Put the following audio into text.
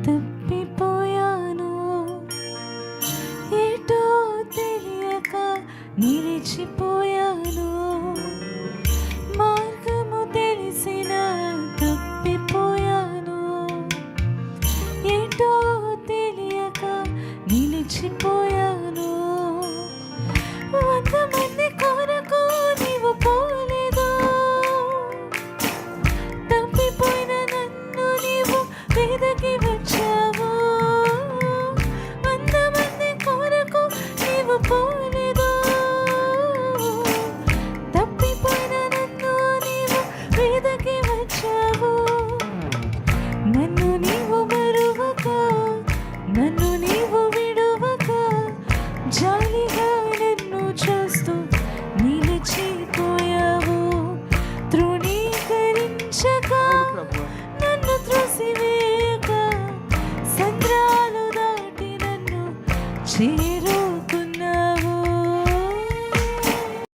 తప్పిపోయాను, ఏటో తెలియక నిలిచిపోయాను, మార్గము తెలిసిన తప్పిపోయాను, ఏటో తెలియక నిలిచిపోయాను. 100 మంది కొరకు నీవు పోలేదు, తప్పిపోయిన నన్ను నీవు వెదకి వచ్చావు. 100 మంది కొరకు నీవు పోలేదు, తప్పిపోయిన నన్ను నీవు వెదకి వచ్చావు. నన్ను నీవు మరువక, నన్ను నీవు విడువక, జాలిగా నన్ను చూస్తూ నిలిచిపోయావు. తృణీకరించక, నన్ను త్రోసివేయక, సంద్రాలు దాటి నన్ను